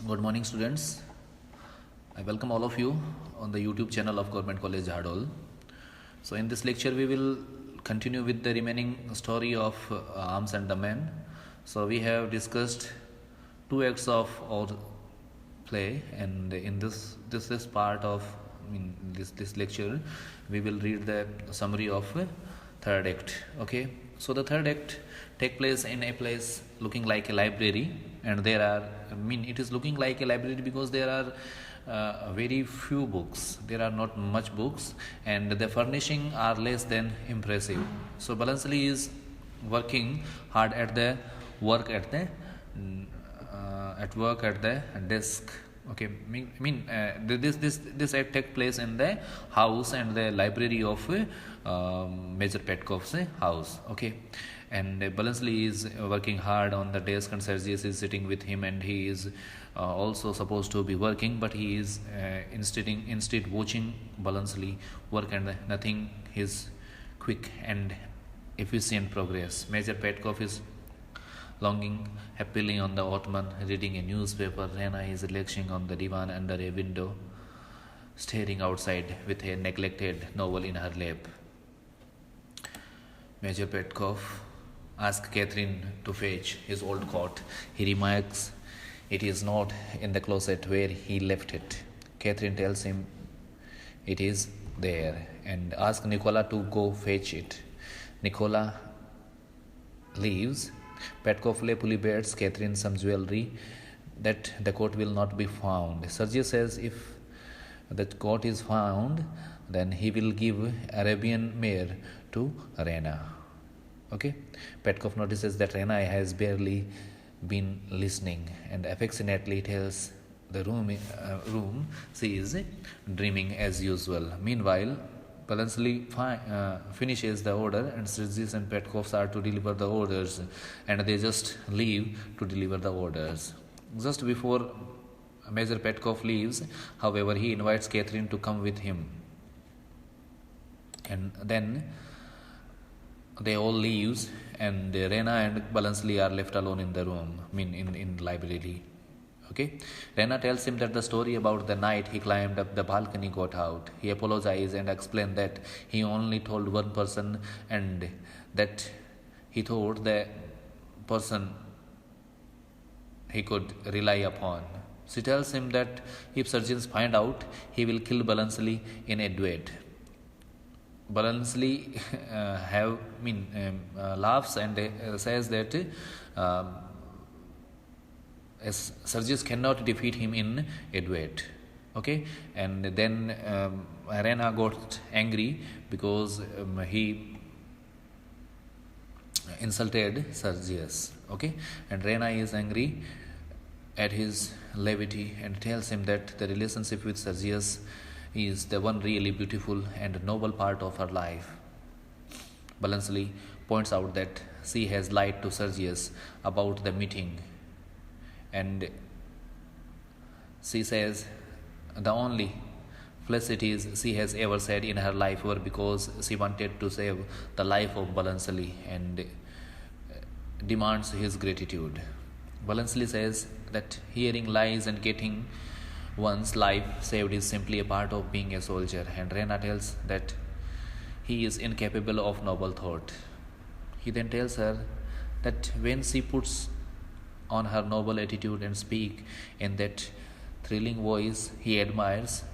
Good morning, students. I welcome all of you on the YouTube channel of Government College Jhadol. So, in this lecture, we will continue with the remaining story of Arms and the Men. So, we have discussed two acts of our play, and in this is part of this lecture. We will read the summary of third act. Okay. So the third act take place in a place looking like a library, and there are it is looking like a library because there are very few books. There are not much books, and the furnishing are less than impressive. So Balansley is working hard at the work at the desk. Okay, this act take place in the house and the library of Major Petkoff's house. Okay, and Balansley is working hard on the desk, and Sergius is sitting with him, and he is also supposed to be working, but he is instead watching Balansley work, and nothing is quick and efficient progress. Major Petkoff is lounging happily on the ottoman, reading a newspaper. Rena is relaxing on the divan under a window, staring outside with a neglected novel in her lap. Major Petkoff asks Catherine to fetch his old coat. He remarks it is not in the closet where he left it. Catherine tells him it is there and asks Nicola to go fetch it. Nicola leaves. Petkoff playfully bets Catherine some jewelry that the coat will not be found. Sergius says if the coat is found, then he will give Arabian mare to Rena. Okay. Petkoff notices that Rena has barely been listening and affectionately tells the room she is dreaming as usual. Meanwhile, Balansley finishes the order, and Sergius and Petkoff are to deliver the orders, and they just leave to deliver the orders. Just before Major Petkoff leaves, however, he invites Catherine to come with him, and then they all leaves, and Rena and Balansley are left alone in the room, in the library. Okay. Rena tells him that the story about the night he climbed up the balcony got out. He apologized and explained that he only told one person, and that he thought the person he could rely upon. She tells him that if surgeons find out, he will kill Balansley in a duet. Balansley laughs and says that Sergius cannot defeat him in a duet. Okay, and then Rena got angry because he insulted Sergius. Okay, and Rena is angry at his levity and tells him that the relationship with Sergius is the one really beautiful and noble part of her life. Balansley points out that she has lied to Sergius about the meeting, and she says the only felicities she has ever said in her life were because she wanted to save the life of Balansley and demands his gratitude. Balansley says that hearing lies and getting one's life saved is simply a part of being a soldier, and Rena tells that he is incapable of noble thought. He then tells her that when she puts on her noble attitude and speak in that thrilling voice, he admires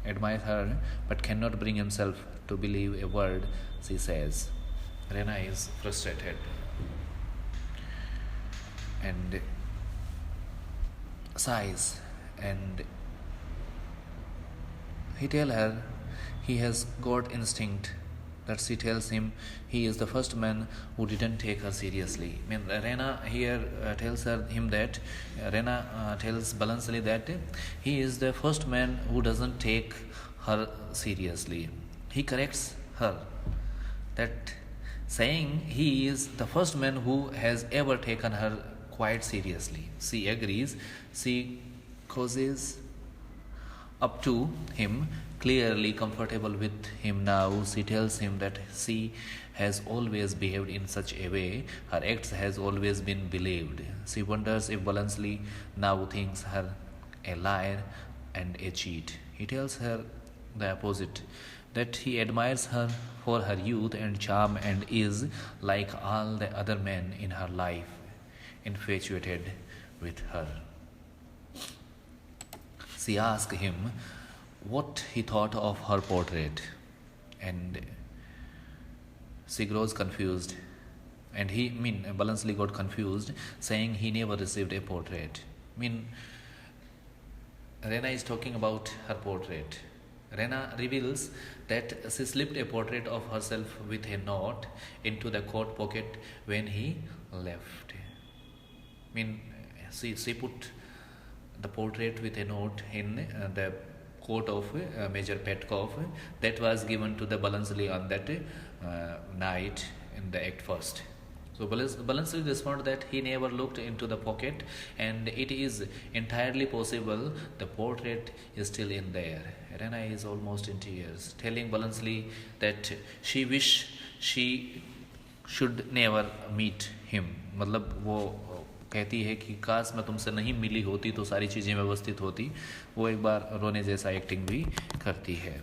her, but cannot bring himself to believe a word she says. Rena is frustrated and sighs, and he tells her he has got instinct, that she tells him he is the first man who didn't take her seriously. Rena here tells Balansley that he is the first man who doesn't take her seriously. He corrects her that saying he is the first man who has ever taken her quite seriously. She agrees. She causes up to him, clearly comfortable with him now. She tells him that she has always behaved in such a way, her acts has always been believed. She wonders if Balansley now thinks her a liar and a cheat. He tells her the opposite, that he admires her for her youth and charm and is, like all the other men in her life, infatuated with her. She asks him what he thought of her portrait, and she grows confused. And Balansley got confused, saying he never received a portrait. Rena is talking about her portrait. Rena reveals that she slipped a portrait of herself with a note into the coat pocket when he left. She put the portrait with a note in the coat of Major Petkov that was given to the Balansley on that night in the act first. So Balansley responded that he never looked into the pocket and it is entirely possible the portrait is still in there. Rena is almost in tears, telling Balansley that she wish she should never meet him. मतलब वो कहती है कि काश मैं तुमसे नहीं मिली होती तो सारी चीज़ें व्यवस्थित होती. वो एक बार रोने जैसा एक्टिंग भी करती है.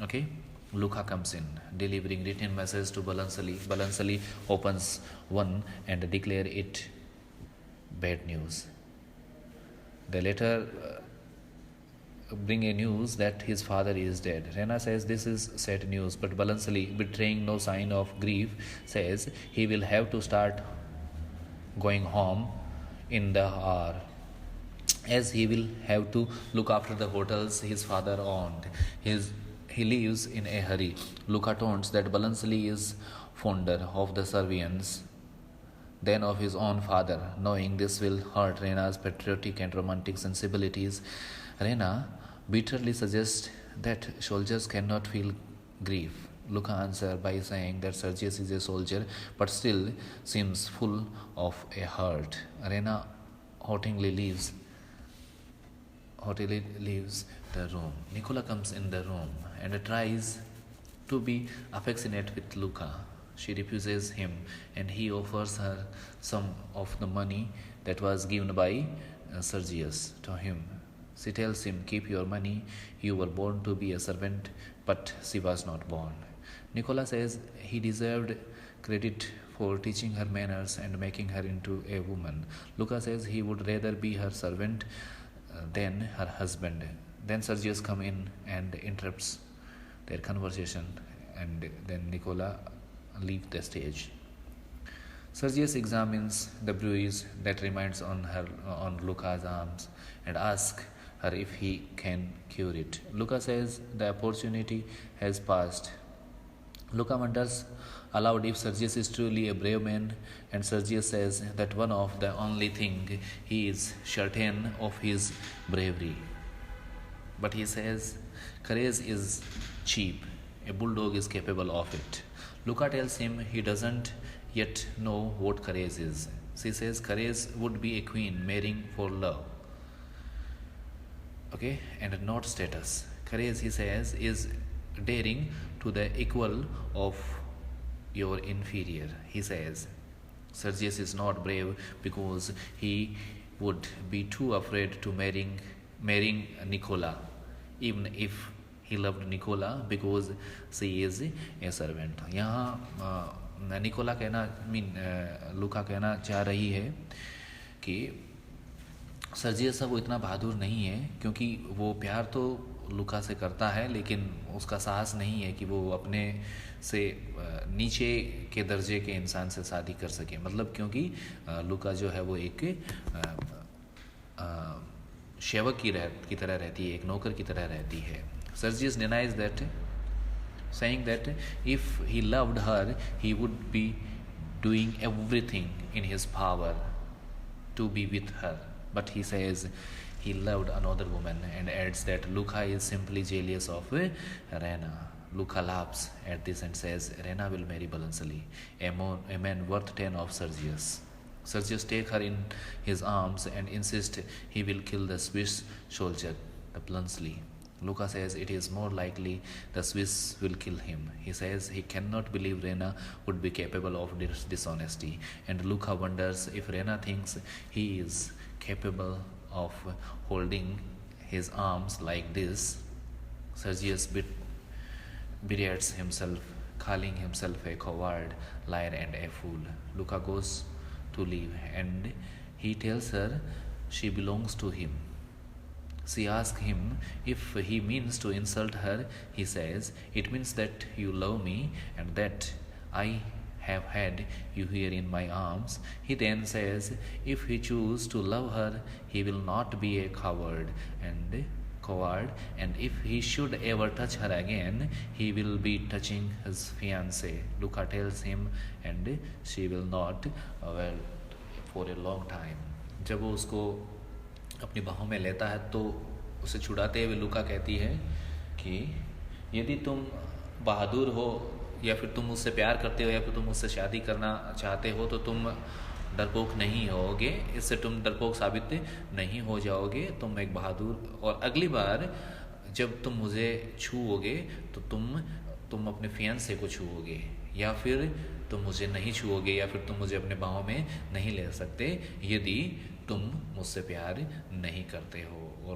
Okay? Luca comes in, delivering written message to Balansley. Balansley opens one and declare it bad news. The letter bring a news that his father is dead. Rena says this is sad news, but Balansley, betraying no sign of grief, says he will have to start going home in the hour, as he will have to look after the hotels his father owned. He leaves in a hurry. Luca taunts that Balansley is fonder of the Servians than of his own father. Knowing this will hurt Rena's patriotic and romantic sensibilities, Rena bitterly suggests that soldiers cannot feel grief. Luca answers by saying that Sergius is a soldier but still seems full of a hurt. Rena haughtily leaves the room. Nicola comes in the room and tries to be affectionate with Luca. She refuses him and he offers her some of the money that was given by Sergius to him. She tells him, "Keep your money, you were born to be a servant," but she was not born. Nicola says he deserved credit for teaching her manners and making her into a woman. Luca says he would rather be her servant than her husband. Then Sergius comes in and interrupts their conversation, and then Nicola leaves the stage. Sergius examines the bruise that remains on Luca's arms and asks her if he can cure it. Luca says the opportunity has passed. Luca wonders aloud if Sergius is truly a brave man, and Sergius says that one of the only thing he is certain of his bravery. But he says courage is cheap. A bulldog is capable of it. Luca tells him he doesn't yet know what courage is. She says courage would be a queen marrying for love. Okay, and not status. Courage, he says, is daring to the equal of your inferior. He says Sergius is not brave because he would be too afraid to marrying Nicola, even if he loved Nicola, because she is a servant. यहाँ Nicola लुका कहना चाह रही है कि Sergius वो इतना बहादुर नहीं है, क्योंकि वो प्यार तो लुका से करता है लेकिन उसका साहस नहीं है कि वो अपने से नीचे के दर्जे के इंसान से शादी कर सके. मतलब क्योंकि लुका जो है वो एक सेवक की तरह रहती है, एक नौकर की तरह रहती है. Sergius denies that, saying that if he loved her, he would be doing everything in his power to be with her. But he says he loved another woman and adds that Luca is simply jealous of Rena. Luca laughs at this and says Rena will marry Balansley, a man worth 10 of Sergius. Sergius takes her in his arms and insists he will kill the Swiss soldier, the Balansley. Luca says it is more likely the Swiss will kill him. He says he cannot believe Rena would be capable of dishonesty. And Luca wonders if Rena thinks he is capable of holding his arms like this. Sergius berates himself, calling himself a coward, liar, and a fool. Luca goes to leave, and he tells her she belongs to him. She asks him if he means to insult her. He says, "It means that you love me and that I have had you here in my arms." He then says, if he chooses to love her, he will not be a coward, and if he should ever touch her again, he will be touching his fiancée. Luca tells him, and she will not, for a long time. जब वो उसको अपनी बाहों में लेता है तो उसे छुड़ाते हुए लुका कहती है कि यदि तुम बहादुर हो या फिर तुम मुझसे प्यार करते हो या फिर तुम मुझसे शादी करना चाहते हो तो तुम डरपोक नहीं होगे, इससे तुम डरपोक साबित नहीं हो जाओगे, तुम एक बहादुर, और अगली बार जब तुम मुझे छूओगे तो तुम अपने फियांसे को छूओगे, या फिर तुम मुझे नहीं छूओगे, या फिर तुम मुझे अपने बाहों में नहीं ले सकते यदि तुम मुझसे प्यार नहीं करते हो। और